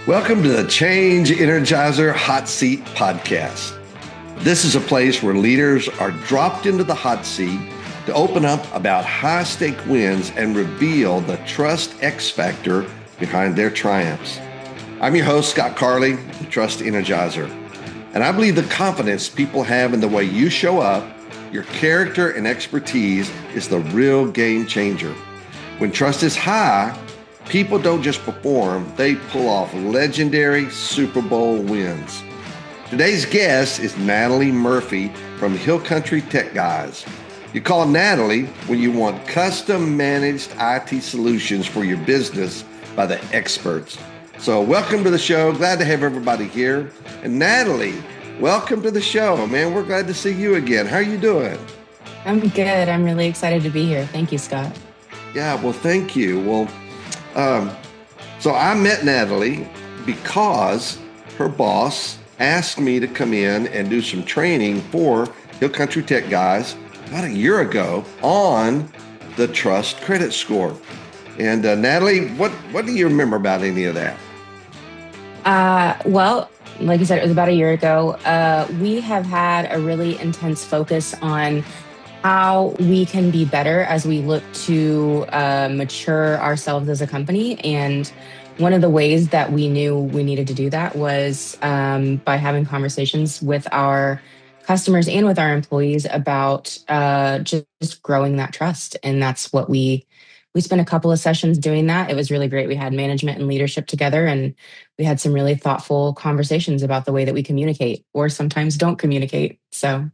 Welcome to the Change Energizer Hot Seat podcast. This is a place where leaders are dropped into the hot seat to open up about high-stake wins and reveal the trust X factor behind their triumphs. I'm your host, Scott Carley, the Trust Energizer, and I believe the confidence people have in the way you show up, your character and expertise is the real game changer. When trust is high, people don't just perform, they pull off legendary Super Bowl wins. Today's guest is Natalie Murphy from Hill Country Tech Guys. You call Natalie when you want custom managed IT solutions for your business by the experts. So welcome to the show. Glad to have everybody here. And Natalie, welcome to the show, man. We're glad to see you again. How are you doing? I'm good. I'm really excited to be here. Thank you, Scott. Yeah, well, thank you. So I met Natalie because her boss asked me to come in and do some training for Hill Country Tech Guys about a year ago on the Trust credit score. And Natalie, what do you remember about any of that? Well, like you said, it was about a year ago. We have had a really intense focus on how we can be better as we look to mature ourselves as a company. And one of the ways that we knew we needed to do that was by having conversations with our customers and with our employees about just growing that trust. And that's what we spent a couple of sessions doing that. It was really great. We had management and leadership together, and we had some really thoughtful conversations about the way that we communicate or sometimes don't communicate. So,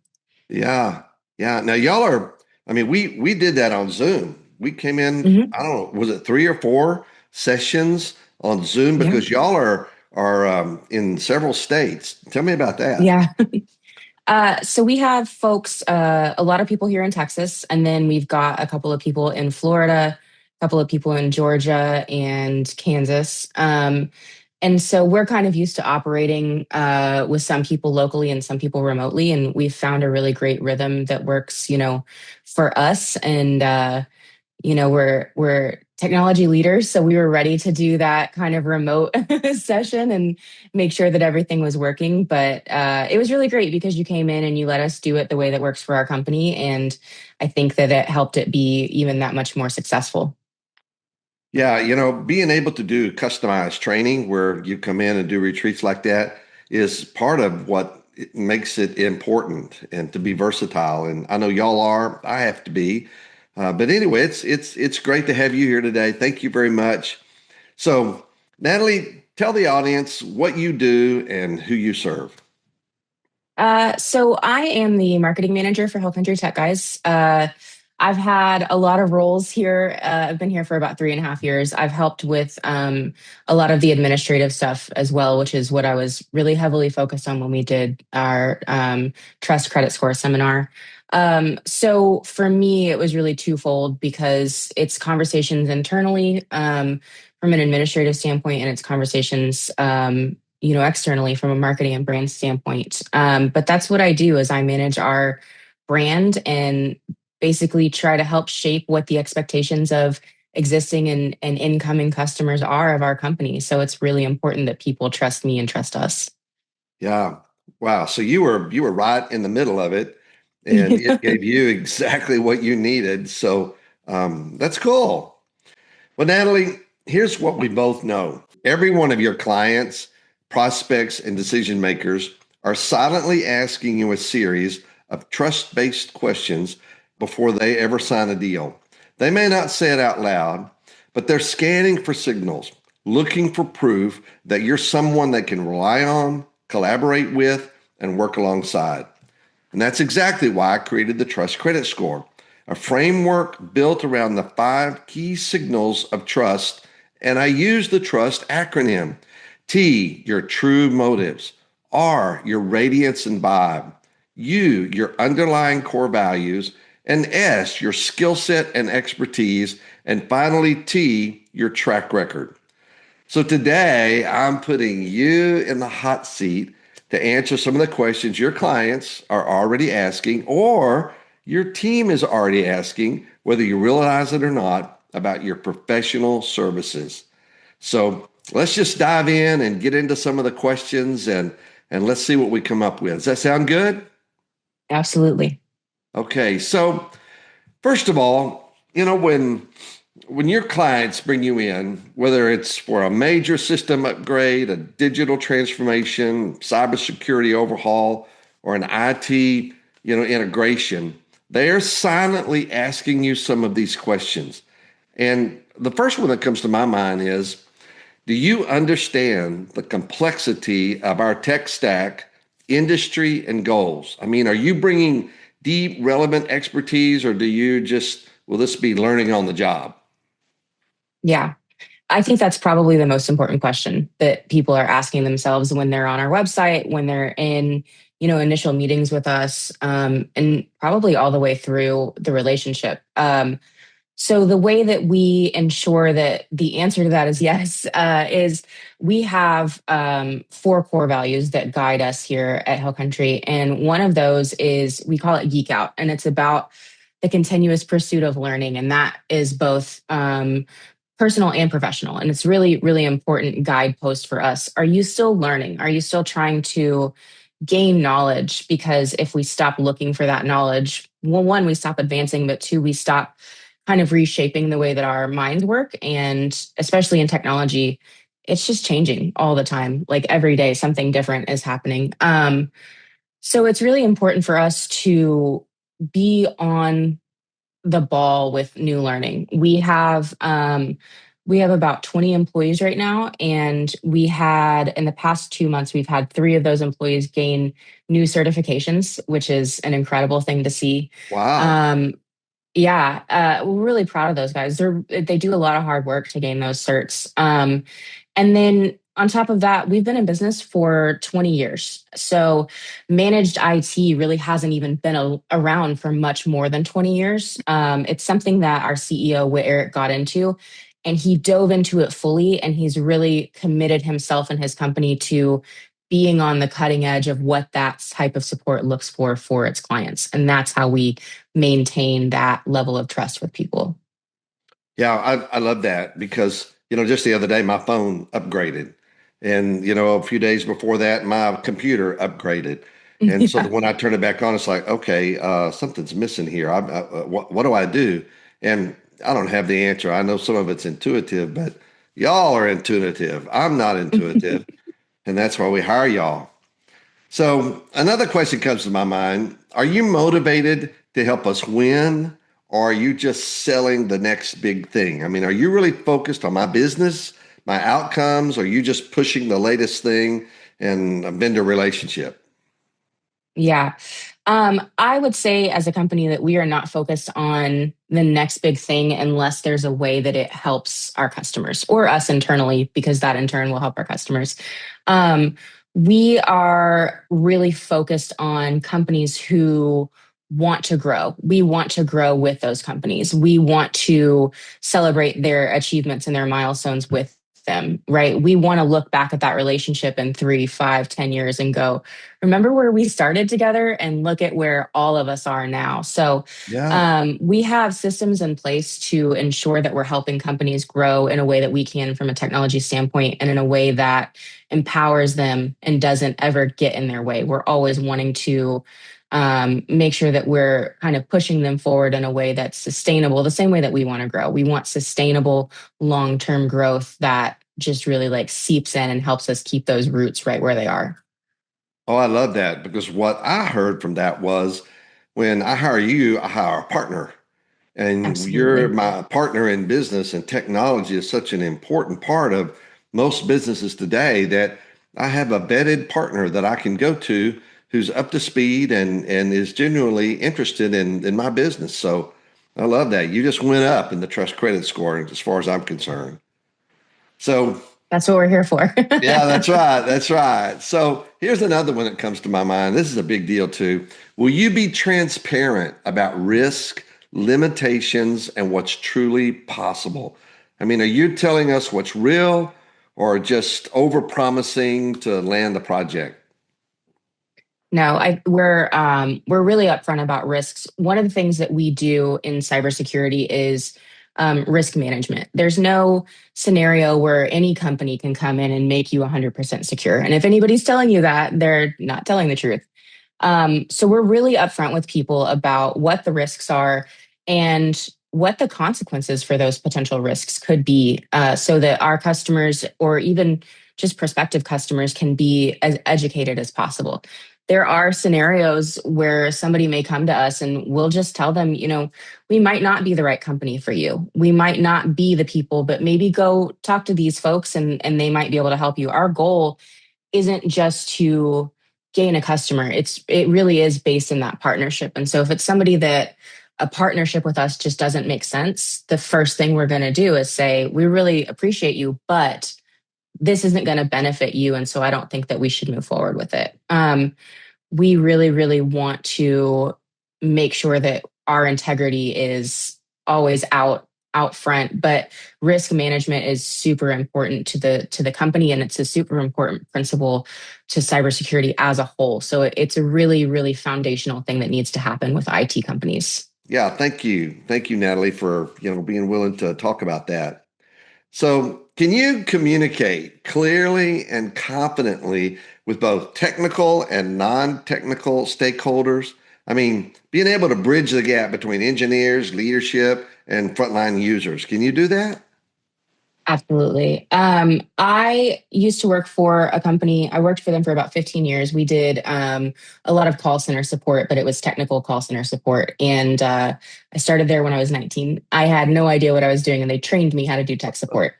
Yeah. Yeah. Now we did that on Zoom. We came in, mhm. I don't know, was it 3 or 4 sessions on Zoom Yeah. because y'all are in several states. Tell me about that. Yeah. So we have folks, a lot of people here in Texas, and then we've got a couple of people in Florida, a couple of people in Georgia and Kansas. And so we're kind of used to operating with some people locally and some people remotely. And we've found a really great rhythm that works, for us. And we're technology leaders, so we were ready to do that kind of remote session and make sure that everything was working. But it was really great because you came in and you let us do it the way that works for our company, and I think that it helped it be even that much more successful. Yeah, being able to do customized training where you come in and do retreats like that is part of what makes it important and to be versatile. And I know y'all are. I have to be. But anyway, it's great to have you here today. Thank you very much. So, Natalie, tell the audience what you do and who you serve. So I am the marketing manager for Hill Country Tech Guys. I've had a lot of roles here. I've been here for about 3.5 years. I've helped with a lot of the administrative stuff as well, which is what I was really heavily focused on when we did our Trust credit score seminar. So for me, it was really twofold because it's conversations internally from an administrative standpoint, and it's conversations externally from a marketing and brand standpoint. But that's what I do is I manage our brand and basically try to help shape what the expectations of existing and incoming customers are of our company. So it's really important that people trust me and trust us. Yeah. Wow. So you were right in the middle of it, and it gave you exactly what you needed. So that's cool. Well, Natalie, here's what we both know. Every one of your clients, prospects, and decision makers are silently asking you a series of trust-based questions before they ever sign a deal. They may not say it out loud, but they're scanning for signals, looking for proof that you're someone they can rely on, collaborate with, and work alongside. And that's exactly why I created the Trust Credit Score, a framework built around the 5 key signals of trust. And I use the TRUST acronym. T, your true motives. R, your radiance and vibe. U, your underlying core values. And S, your skill set and expertise. And finally, T, your track record. So today, I'm putting you in the hot seat to answer some of the questions your clients are already asking, or your team is already asking, whether you realize it or not, about your professional services. So let's just dive in and get into some of the questions and let's see what we come up with. Does that sound good? Absolutely. Okay, so first of all, when your clients bring you in, whether it's for a major system upgrade, a digital transformation, cybersecurity overhaul, or an IT, integration, they are silently asking you some of these questions. And the first one that comes to my mind is, do you understand the complexity of our tech stack, industry, and goals? I mean, are you bringing deep, relevant expertise, or will this be learning on the job? Yeah. I think that's probably the most important question that people are asking themselves when they're on our website, when they're in, initial meetings with us, and probably all the way through the relationship. So the way that we ensure that the answer to that is yes is we have four core values that guide us here at Hill Country, and one of those is we call it Geek Out, and it's about the continuous pursuit of learning, and that is both personal and professional. And it's really, really important guidepost for us. Are you still learning? Are you still trying to gain knowledge? Because if we stop looking for that knowledge, well, one, we stop advancing, but two, we stop kind of reshaping the way that our minds work. And especially in technology, it's just changing all the time. Like every day, something different is happening. So it's really important for us to be on the ball with new learning. We have about 20 employees right now, and we had in the past 2 months we've had three of those employees gain new certifications, which is an incredible thing to see. Wow. Um, yeah, we're really proud of those guys. They do a lot of hard work to gain those certs. And then on top of that, we've been in business for 20 years. So managed IT really hasn't even been around for much more than 20 years. It's something that our CEO, Whit Eric, got into, and he dove into it fully. And he's really committed himself and his company to being on the cutting edge of what that type of support looks for its clients. And that's how we maintain that level of trust with people. Yeah, I love that because, just the other day, my phone upgraded. And, a few days before that, my computer upgraded. And so Yeah. when I turn it back on, it's like, okay, something's missing here. What do I do? And I don't have the answer. I know some of it's intuitive, but y'all are intuitive. I'm not intuitive. And that's why we hire y'all. So another question comes to my mind. Are you motivated to help us win, or are you just selling the next big thing? I mean, are you really focused on my business, my outcomes, or are you just pushing the latest thing and a vendor relationship? Yeah. I would say as a company that we are not focused on the next big thing unless there's a way that it helps our customers or us internally, because that in turn will help our customers. Um, we are really focused on companies who want to grow. We want to grow with those companies. We want to celebrate their achievements and their milestones with them, right? We want to look back at that relationship in 3, 5, 10 years and go, remember where we started together and look at where all of us are now. So Yeah. we have systems in place to ensure that we're helping companies grow in a way that we can from a technology standpoint and in a way that empowers them and doesn't ever get in their way. We're always wanting to make sure that we're kind of pushing them forward in a way that's sustainable, the same way that we want to grow. We want sustainable long-term growth that just really like seeps in and helps us keep those roots right where they are. Oh, I love that because what I heard from that was when I hire you, I hire a partner. And you're Absolutely. my partner in business, and technology is such an important part of most businesses today that I have a vetted partner that I can go to who's up to speed and is genuinely interested in my business. So I love that. You just went up in the trust credit score as far as I'm concerned. So That's what we're here for. yeah, that's right. That's right. So here's another one that comes to my mind. This is a big deal too. Will you be transparent about risk, limitations, and what's truly possible? I mean, are you telling us what's real or just over promising to land the project? No, we're really upfront about risks. One of the things that we do in cybersecurity is risk management. There's no scenario where any company can come in and make you 100% secure. And if anybody's telling you that, they're not telling the truth. So we're really upfront with people about what the risks are and what the consequences for those potential risks could be, so that our customers or even just prospective customers can be as educated as possible. There are scenarios where somebody may come to us and we'll just tell them, we might not be the right company for you. We might not be the people, but maybe go talk to these folks and they might be able to help you. Our goal isn't just to gain a customer. It really is based in that partnership. And so if it's somebody that a partnership with us just doesn't make sense, the first thing we're going to do is say, we really appreciate you, but this isn't going to benefit you. And so I don't think that we should move forward with it. We really, really want to make sure that our integrity is always out front, but risk management is super important to the company, and it's a super important principle to cybersecurity as a whole. So it's a really, really foundational thing that needs to happen with IT companies. Yeah, thank you, Natalie, for being willing to talk about that. So, can you communicate clearly and confidently with both technical and non-technical stakeholders? I mean, being able to bridge the gap between engineers, leadership, and frontline users. Can you do that? Absolutely. I used to work for a company. I worked for them for about 15 years. We did a lot of call center support, but it was technical call center support. And I started there when I was 19. I had no idea what I was doing, and they trained me how to do tech support.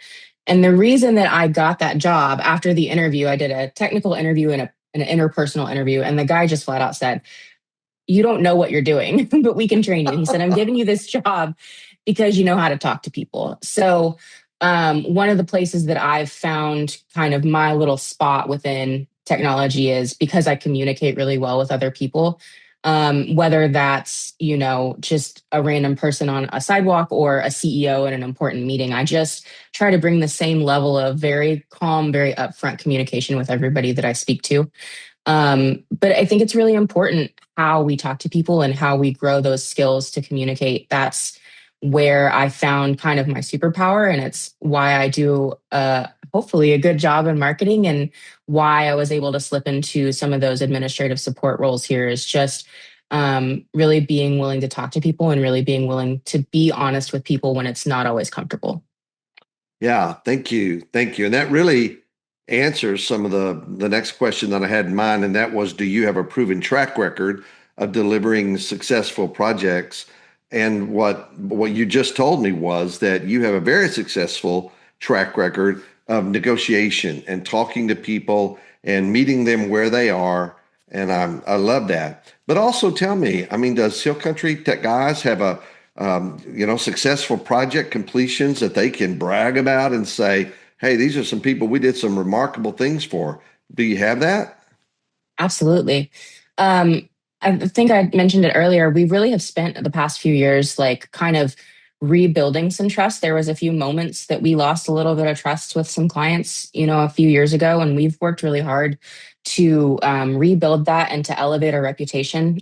And the reason that I got that job after the interview, I did a technical interview and an interpersonal interview, and the guy just flat out said, "You don't know what you're doing, but we can train you." He said, "I'm giving you this job because you know how to talk to people." So one of the places that I've found kind of my little spot within technology is because I communicate really well with other people. Whether that's, just a random person on a sidewalk or a CEO in an important meeting, I just try to bring the same level of very calm, very upfront communication with everybody that I speak to. But I think it's really important how we talk to people and how we grow those skills to communicate. That's where I found kind of my superpower. And it's why I do hopefully a good job in marketing, and why I was able to slip into some of those administrative support roles here is just really being willing to talk to people and really being willing to be honest with people when it's not always comfortable. Yeah, thank you. Thank you. And that really answers some of the next question that I had in mind, and that was, do you have a proven track record of delivering successful projects? And what you just told me was that you have a very successful track record of negotiation and talking to people and meeting them where they are. And I love that. But also tell me, I mean, does Hill Country Tech Guys have a successful project completions that they can brag about and say, hey, these are some people we did some remarkable things for? Do you have that? Absolutely. I think I mentioned it earlier. We really have spent the past few years like kind of rebuilding some trust. There was a few moments that we lost a little bit of trust with some clients, a few years ago, and we've worked really hard to rebuild that and to elevate our reputation.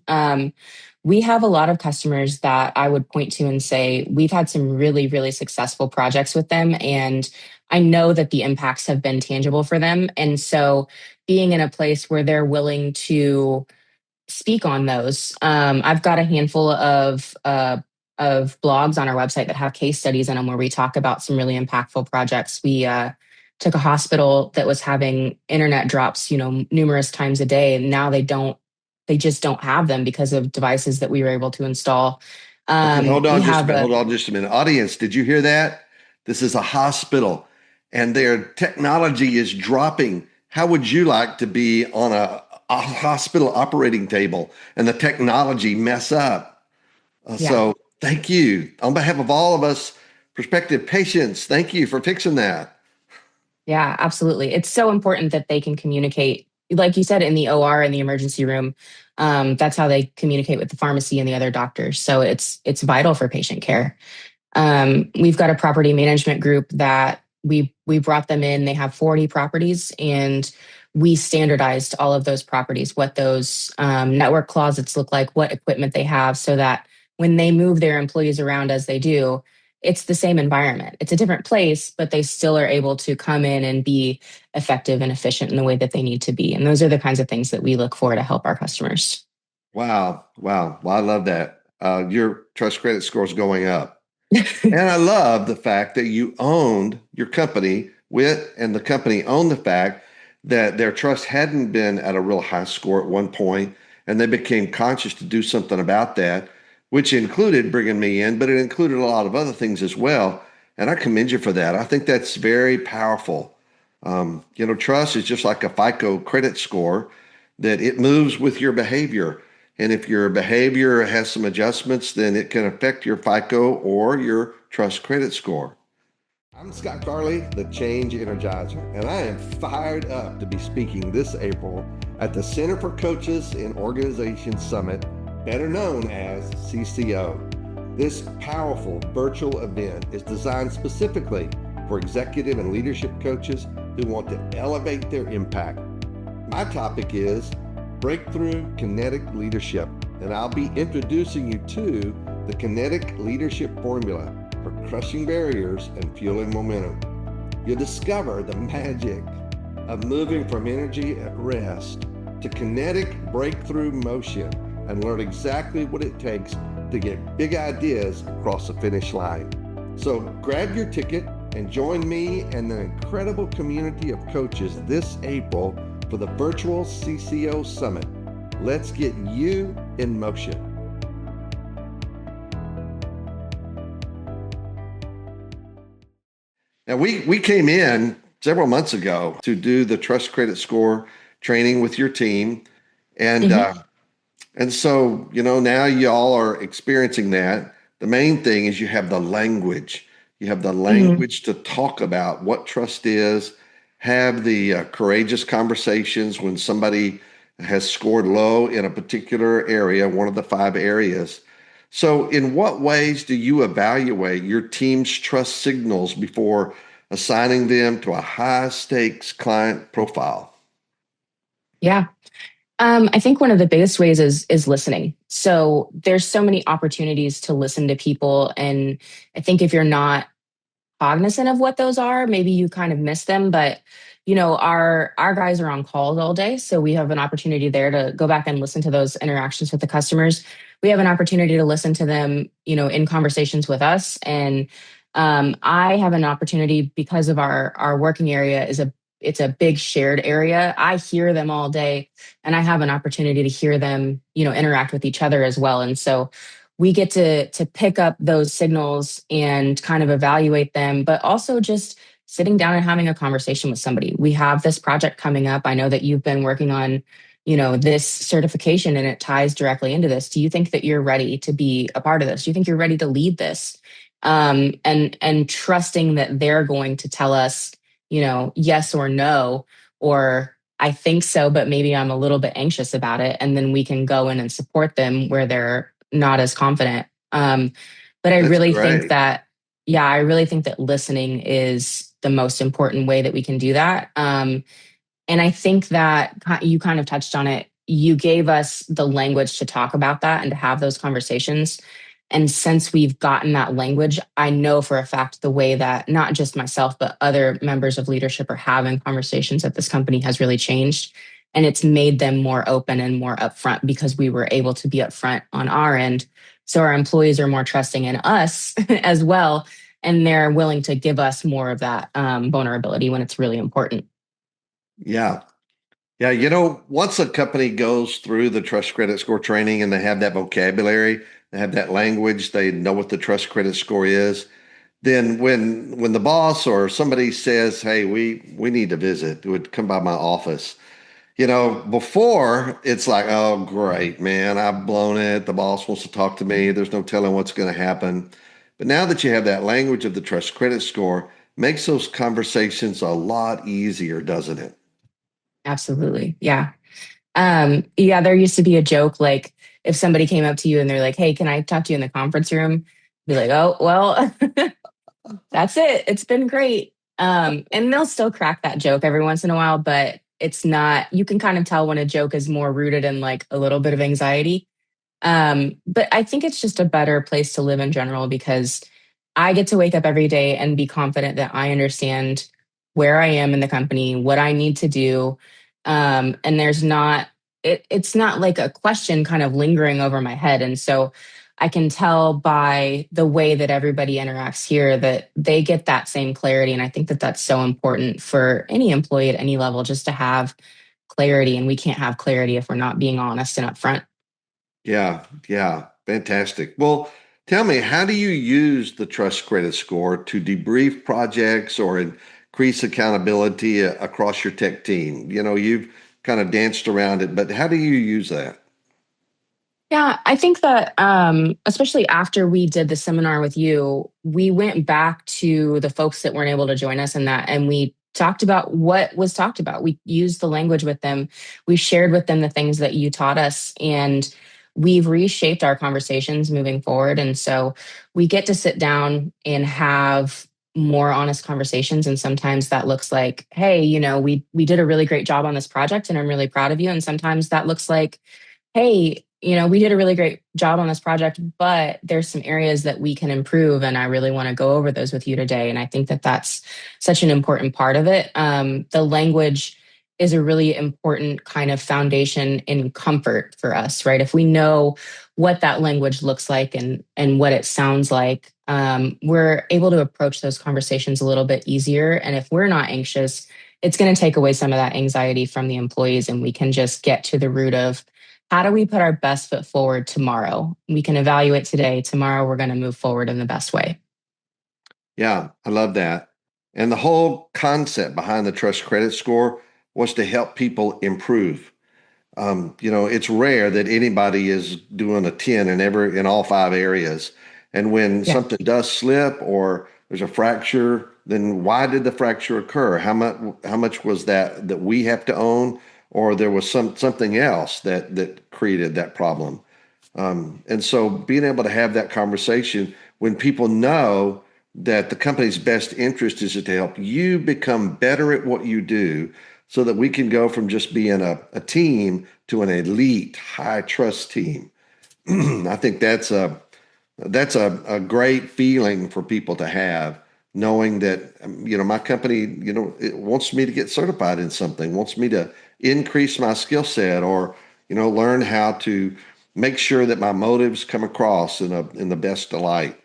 We have a lot of customers that I would point to and say we've had some really, really successful projects with them, and I know that the impacts have been tangible for them. And so being in a place where they're willing to speak on those. I've got a handful of blogs on our website that have case studies in them where we talk about some really impactful projects. We took a hospital that was having internet drops, numerous times a day, and now they just don't have them because of devices that we were able to install. Okay, hold We on just a have minute. a Hold on just a minute. Audience, did you hear that? This is a hospital and their technology is dropping. How would you like to be on a hospital operating table and the technology mess up? yeah. So thank you. On behalf of all of us prospective patients, thank you for fixing that. Yeah, absolutely. It's so important that they can communicate, like you said, in the OR in the emergency room. That's how they communicate with the pharmacy and the other doctors. So it's vital for patient care. We've got a property management group that we brought them in. They have 40 properties, and we standardized all of those properties, what those network closets look like, what equipment they have, so that when they move their employees around as they do, it's the same environment. It's a different place, but they still are able to come in and be effective and efficient in the way that they need to be. And those are the kinds of things that we look for to help our customers. Wow. Wow. Well, I love that. Your trust credit score is going up. And I love the fact that you owned your company and the company owned the fact that their trust hadn't been at a real high score at one point, and they became conscious to do something about that, which included bringing me in, but it included a lot of other things as well. And I commend you for that. I think that's very powerful. Trust is just like a FICO credit score, that it moves with your behavior. And if your behavior has some adjustments, then it can affect your FICO or your trust credit score. I'm Scott Carley, the Change Energizer, and I am fired up to be speaking this April at the Center for Coaches in Organization Summit, better known as CCO. This powerful virtual event is designed specifically for executive and leadership coaches who want to elevate their impact. My topic is Breakthrough Kinetic Leadership, and I'll be introducing you to the Kinetic Leadership Formula for crushing barriers and fueling momentum. You'll discover the magic of moving from energy at rest to kinetic breakthrough motion and learn exactly what it takes to get big ideas across the finish line. So grab your ticket and join me and an incredible community of coaches this April for the virtual CCO Summit. Let's get you in motion. Now, we came in several months ago to do the Trust Credit Score training with your team. And Mhm. and so, now y'all are experiencing that. The main thing is you have the language. You have the Mhm. language to talk about what trust is, have the courageous conversations when somebody has scored low in a particular area, one of the 5 areas. So, in what ways do you evaluate your team's trust signals before assigning them to a high stakes client profile? Yeah. I think one of the biggest ways is listening. So there's so many opportunities to listen to people, and I think if you're not cognizant of what those are, maybe you kind of miss them. But our guys are on calls all day, so we have an opportunity there to go back and listen to those interactions with the customers. We have an opportunity to listen to them, in conversations with us, and I have an opportunity because of our working area is it's a big shared area. I hear them all day, and I have an opportunity to hear them, interact with each other as well. And so we get to pick up those signals and kind of evaluate them, but also just sitting down and having a conversation with somebody. We have this project coming up. I know that you've been working on, this certification, and it ties directly into this. Do you think that you're ready to be a part of this? Do you think you're ready to lead this? And trusting that they're going to tell us, yes or no, or I think so, but maybe I'm a little bit anxious about it. And then we can go in and support them where they're not as confident. But I That's really think great. that, yeah, I really think that listening is the most important way that we can do that. And I think that you kind of touched on it. You gave us the language to talk about that and to have those conversations. And since we've gotten that language, I know for a fact the way that not just myself, but other members of leadership are having conversations at this company has really changed. And it's made them more open and more upfront because we were able to be upfront on our end. So our employees are more trusting in us as well. And they're willing to give us more of that vulnerability when it's really important. Yeah. Yeah. Once a company goes through the trust credit score training and they have that vocabulary, they have that language, they know what the trust credit score is, then when the boss or somebody says, "Hey, we need to visit, would come by my office." Before it's like, "Oh, great, man, I've blown it. The boss wants to talk to me. There's no telling what's going to happen." But now that you have that language of the trust credit score, makes those conversations a lot easier, doesn't it? Absolutely. Yeah. Yeah, there used to be a joke like if somebody came up to you and they're like, "Hey, can I talk to you in the conference room?" Be like, "Oh, well, that's it. It's been great." And they'll still crack that joke every once in a while, but it's not, you can kind of tell when a joke is more rooted in like a little bit of anxiety. But I think it's just a better place to live in general because I get to wake up every day and be confident that I understand where I am in the company, what I need to do. And there's not, it's not like a question kind of lingering over my head. And so I can tell by the way that everybody interacts here that they get that same clarity. And I think that that's so important for any employee at any level, just to have clarity. And we can't have clarity if we're not being honest and upfront. Yeah, yeah, fantastic. Well, tell me, how do you use the Trust Credit Score to debrief projects or increase accountability across your tech team? You've kind of danced around it, but how do you use that? Yeah, I think that especially after we did the seminar with you, we went back to the folks that weren't able to join us in that, and we talked about what was talked about. We used the language with them. We shared with them the things that you taught us, and we've reshaped our conversations moving forward. And so we get to sit down and have more honest conversations. And sometimes that looks like, hey, we did a really great job on this project, and I'm really proud of you. And sometimes that looks like, hey, we did a really great job on this project, but there's some areas that we can improve. And I really want to go over those with you today. And I think that that's such an important part of it. The language is a really important kind of foundation in comfort for us, right? If we know what that language looks like and what it sounds like, we're able to approach those conversations a little bit easier. And if we're not anxious, it's going to take away some of that anxiety from the employees, and we can just get to the root of how do we put our best foot forward tomorrow? We can evaluate today. Tomorrow, we're going to move forward in the best way. Yeah, I love that. And the whole concept behind the Trust Credit Score was to help people improve. It's rare that anybody is doing a 10 in all five areas. And when Yeah, something does slip or there's a fracture, then why did the fracture occur? How much was that we have to own, or there was something else that created that problem? And so being able to have that conversation when people know that the company's best interest is to help you become better at what you do so that we can go from just being a team to an elite high trust team. I think that's a great feeling for people to have, knowing that my company it wants me to get certified in something, wants me to increase my skill set, or learn how to make sure that my motives come across in the best light.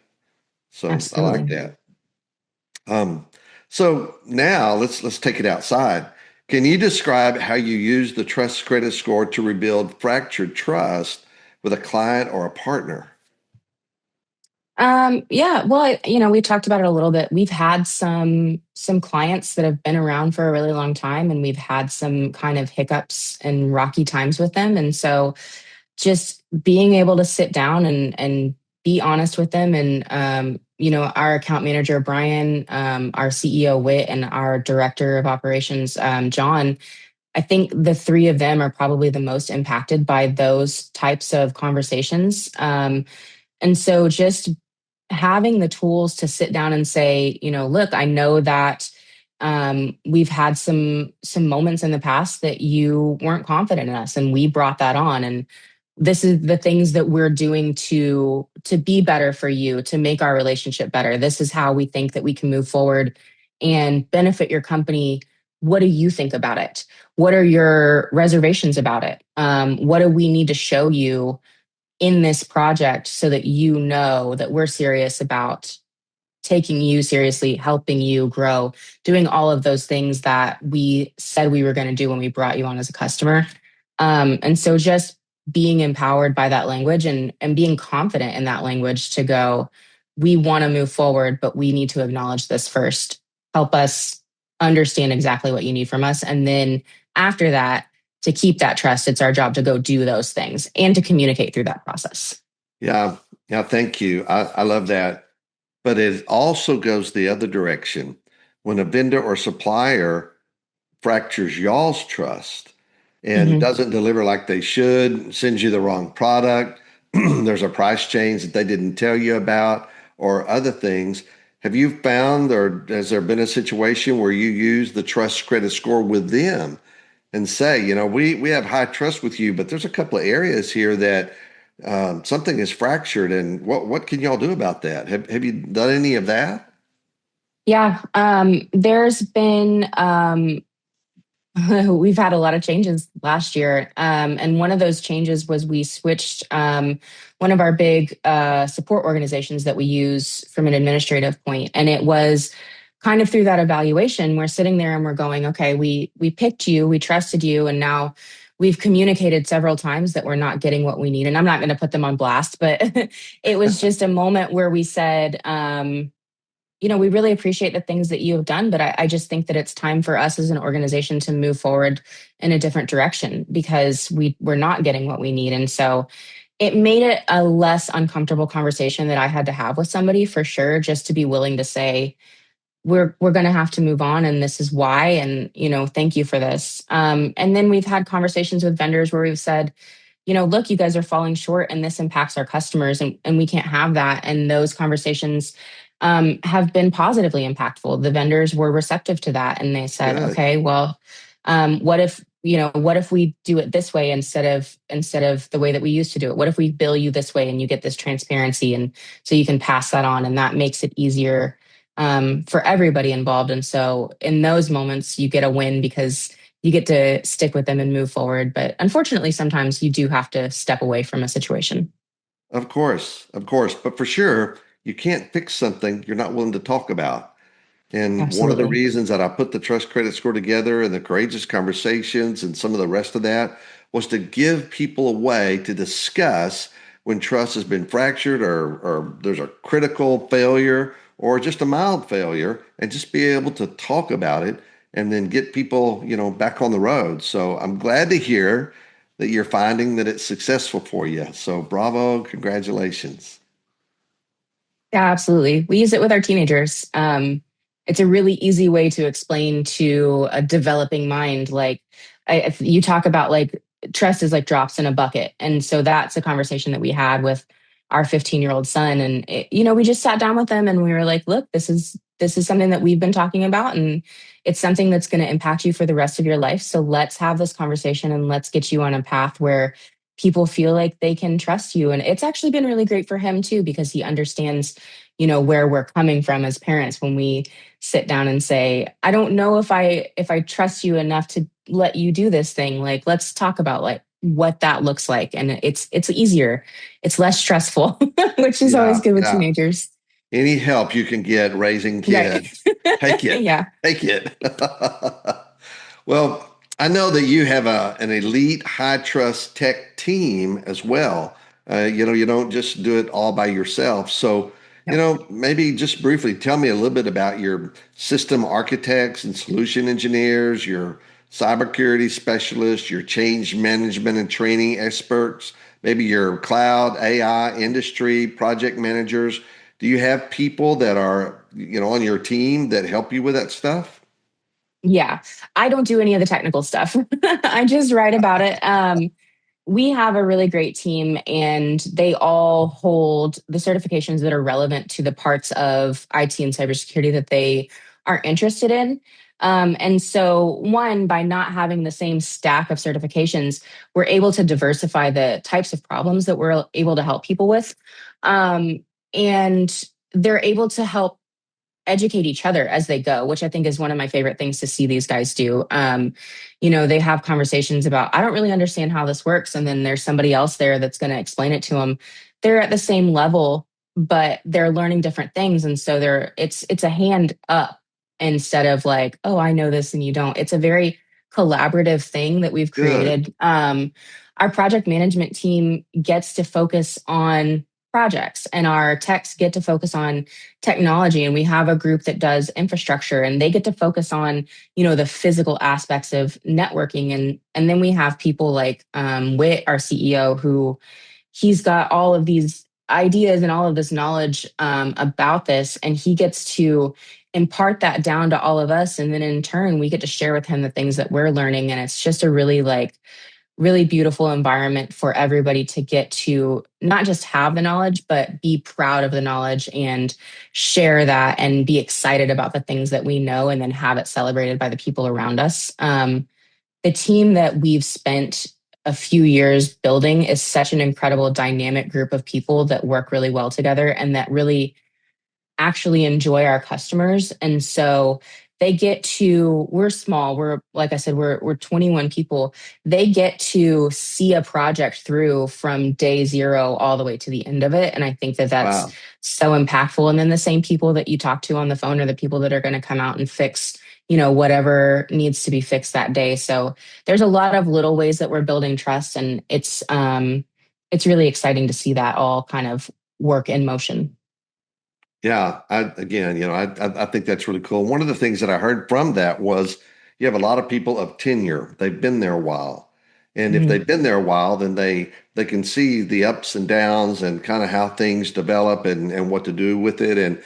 So I like absolutely. that. Um, so now let's take it outside. Can you describe how you use the Trust Credit Score to rebuild fractured trust with a client or a partner? Yeah, well, we talked about it a little bit. We've had some clients that have been around for a really long time, and we've had some kind of hiccups and rocky times with them. And so just being able to sit down and be honest with them, and our account manager Brian, our CEO Whit, and our director of operations John, I think the three of them are probably the most impacted by those types of conversations. And so just having the tools to sit down and say, look, I know that we've had some moments in the past that you weren't confident in us, and we brought that on. And this is the things that we're doing to be better for you, to make our relationship better. This is how we think that we can move forward and benefit your company. What do you think about it? What are your reservations about it? What do we need to show you in this project so that you know that we're serious about taking you seriously, helping you grow, doing all of those things that we said we were going to do when we brought you on as a customer. And so just being empowered by that language and being confident in that language to go, we want to move forward, but we need to acknowledge this first. Help us understand exactly what you need from us. And then after that, to keep that trust, it's our job to go do those things and to communicate through that process. Yeah, yeah, thank you. I love that. But it also goes the other direction. When a vendor or supplier fractures y'all's trust and Mhm. doesn't deliver like they should, sends you the wrong product, there's a price change that they didn't tell you about, or other things. Have you found, or has there been a situation where you use the trust credit score with them and say, we have high trust with you, but there's a couple of areas here that something is fractured, and what can y'all do about that? Have you done any of that? Yeah, there's been we've had a lot of changes last year. And one of those changes was we switched one of our big support organizations that we use from an administrative point. And it was kind of through that evaluation, we're sitting there and we're going, okay, we picked you, we trusted you, and now we've communicated several times that we're not getting what we need. And I'm not going to put them on blast, but it was just a moment where we said, we really appreciate the things that you have done, but I just think that it's time for us as an organization to move forward in a different direction because we're not getting what we need. And so it made it a less uncomfortable conversation that I had to have with somebody for sure, just to be willing to say, we're going to have to move on and this is why, and thank you for this. And then we've had conversations with vendors where we've said, look, you guys are falling short and this impacts our customers, and we can't have that. And those conversations have been positively impactful. The vendors were receptive to that, and they said, Good. okay, well, what if we do it this way instead of the way that we used to do it? What if we bill you this way and you get this transparency, and so you can pass that on, and that makes it easier for everybody involved. And so in those moments, you get a win because you get to stick with them and move forward. But unfortunately, sometimes you do have to step away from a situation. Of course, of course. But for sure, you can't fix something you're not willing to talk about. And one of the Absolutely. reasons that I put the trust credit score together and the courageous conversations and some of the rest of that was to give people a way to discuss when trust has been fractured, or there's a critical failure or just a mild failure, and just be able to talk about it and then get people, back on the road. So I'm glad to hear that you're finding that it's successful for you. So bravo, congratulations. Yeah, absolutely. We use it with our teenagers. It's a really easy way to explain to a developing mind. Like, if you talk about like trust is like drops in a bucket, and so that's a conversation that we had with our 15-year-old son. And we just sat down with them and we were like, "Look, this is something that we've been talking about, and it's something that's going to impact you for the rest of your life. So let's have this conversation and let's get you on a path where." People feel like they can trust you. And it's actually been really great for him too, because he understands, where we're coming from as parents when we sit down and say, I don't know if I trust you enough to let you do this thing. Like, let's talk about like what that looks like. And it's easier. It's less stressful, which is always Yeah, good with yeah. teenagers. Any help you can get raising Right. kids, take it. Yeah. Take it. Well, I know that you have an elite high trust tech team as well. You don't just do it all by yourself. So, Yep. maybe just briefly tell me a little bit about your system architects and solution engineers, your cybersecurity specialists, your change management and training experts, maybe your cloud AI industry project managers. Do you have people that are, on your team that help you with that stuff? Yeah. I don't do any of the technical stuff. I just write about it. We have a really great team, and they all hold the certifications that are relevant to the parts of IT and cybersecurity that they are interested in. And so, one, by not having the same stack of certifications, we're able to diversify the types of problems that we're able to help people with. And they're able to help educate each other as they go, which I think is one of my favorite things to see these guys do. They have conversations about, I don't really understand how this works. And then there's somebody else there that's going to explain it to them. They're at the same level, but they're learning different things. And so it's a hand up instead of like, oh, I know this and you don't. It's a very collaborative thing that we've Good. created. Our project management team gets to focus on projects, and our techs get to focus on technology. And we have a group that does infrastructure, and they get to focus on the physical aspects of networking. And then we have people like Whit, our CEO, who he's got all of these ideas and all of this knowledge about this, and he gets to impart that down to all of us, and then in turn we get to share with him the things that we're learning. And it's just a really beautiful environment for everybody to get to not just have the knowledge, but be proud of the knowledge and share that and be excited about the things that we know, and then have it celebrated by the people around us. The team that we've spent a few years building is such an incredible dynamic group of people that work really well together and that really actually enjoy our customers. And so they get to, we're small, we're, like I said, we're 21 people. They get to see a project through from day zero all the way to the end of it. And I think that that's Wow. so impactful. And then the same people that you talk to on the phone are the people that are going to come out and fix, whatever needs to be fixed that day. So there's a lot of little ways that we're building trust, and it's really exciting to see that all kind of work in motion. Yeah, I think that's really cool. One of the things that I heard from that was you have a lot of people of tenure. They've been there a while. And if Mhm. they've been there a while, then they can see the ups and downs and kind of how things develop and what to do with it and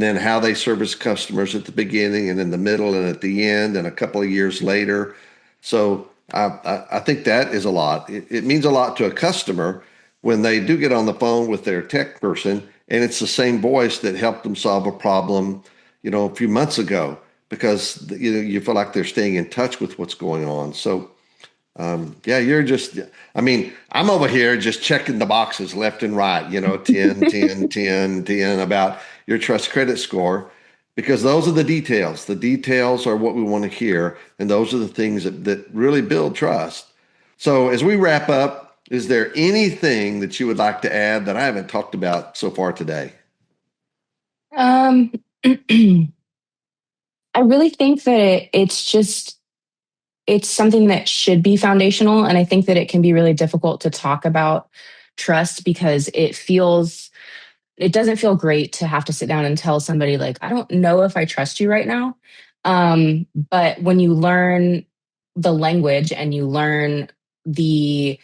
then how they service customers at the beginning and in the middle and at the end and a couple of years later. So I think that is a lot. It means a lot to a customer when they do get on the phone with their tech person and it's the same voice that helped them solve a problem, a few months ago because you feel like they're staying in touch with what's going on. So yeah, I'm over here just checking the boxes left and right, 10, 10, 10, 10 about your trust credit score because those are the details. The details are what we want to hear. And those are the things that really build trust. So as we wrap up, is there anything that you would like to add that I haven't talked about so far today? Um, I really think that it's something that should be foundational. And I think that it can be really difficult to talk about trust because it doesn't feel great to have to sit down and tell somebody, like, I don't know if I trust you right now. But when you learn the language and you learn the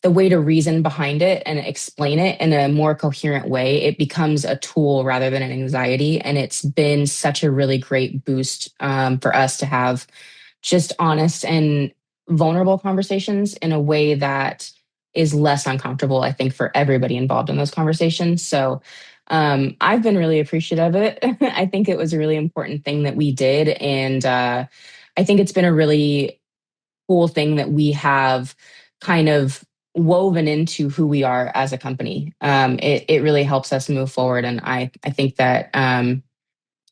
the way to reason behind it and explain it in a more coherent way, it becomes a tool rather than an anxiety. And it's been such a really great boost for us to have just honest and vulnerable conversations in a way that is less uncomfortable, I think, for everybody involved in those conversations. So I've been really appreciative of it. I think it was a really important thing that we did. And I think it's been a really cool thing that we have kind of woven into who we are as a company. It really helps us move forward. And I think that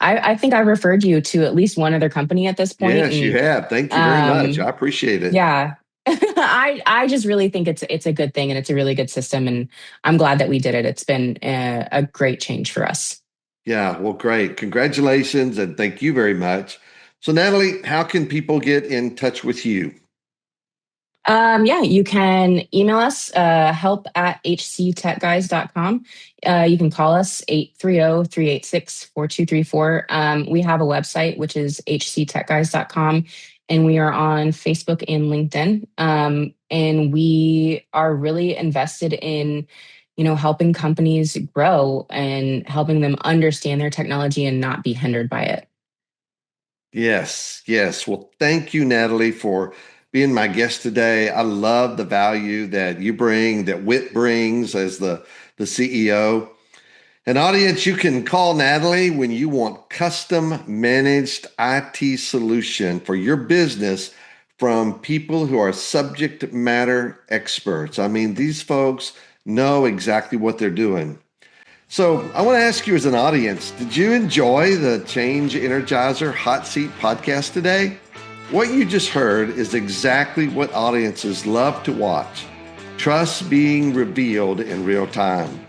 I think I've referred you to at least one other company at this point. Yes, you And have. Thank you very much. I um, appreciate it. yeah, I just really think it's a good thing and it's a really good system. And I'm glad that we did it. It's been a great change for us. Yeah, well, great. Congratulations and thank you very much. So, Natalie, how can people get in touch with you? Yeah, you can email us, help at hctechguys.com. You can call us 830-386-4234. We have a website, which is hctechguys.com, and we are on Facebook and LinkedIn. And we are really invested in, helping companies grow and helping them understand their technology and not be hindered by it. Yes, yes. Well, thank you, Natalie, for being my guest today. I love the value that you bring, that Wit brings as the CEO. An audience, you can call Natalie when you want custom managed IT solution for your business from people who are subject matter experts. I mean, these folks know exactly what they're doing. So I want to ask you as an audience, did you enjoy the Change Energizer Hot Seat podcast today? What you just heard is exactly what audiences love to watch. Trust being revealed in real time.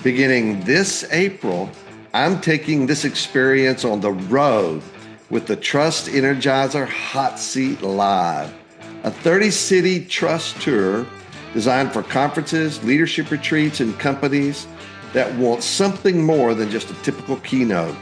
Beginning this April, I'm taking this experience on the road with the Trust Energizer Hot Seat Live, a 30-city trust tour designed for conferences, leadership retreats, and companies that want something more than just a typical keynote.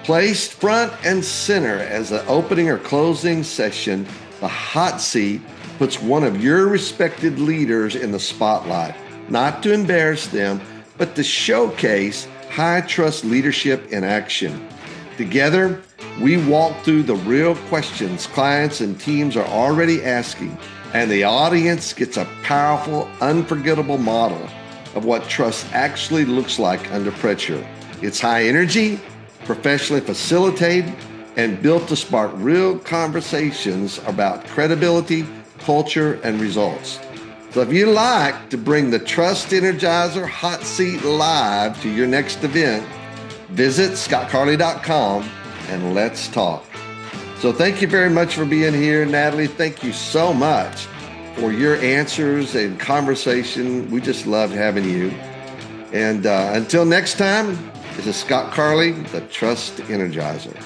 Placed front and center as an opening or closing session, the hot seat puts one of your respected leaders in the spotlight, not to embarrass them, but to showcase high trust leadership in action. Together, we walk through the real questions clients and teams are already asking, and the audience gets a powerful, unforgettable model of what trust actually looks like under pressure. It's high energy, professionally facilitated, and built to spark real conversations about credibility, culture, and results. So if you like to bring the Trust Energizer Hot Seat live to your next event, visit scottcarley.com and let's talk. So thank you very much for being here, Natalie. Thank you so much for your answers and conversation. We just loved having you. And until next time, this is Scott Carley, the Trust Energizer.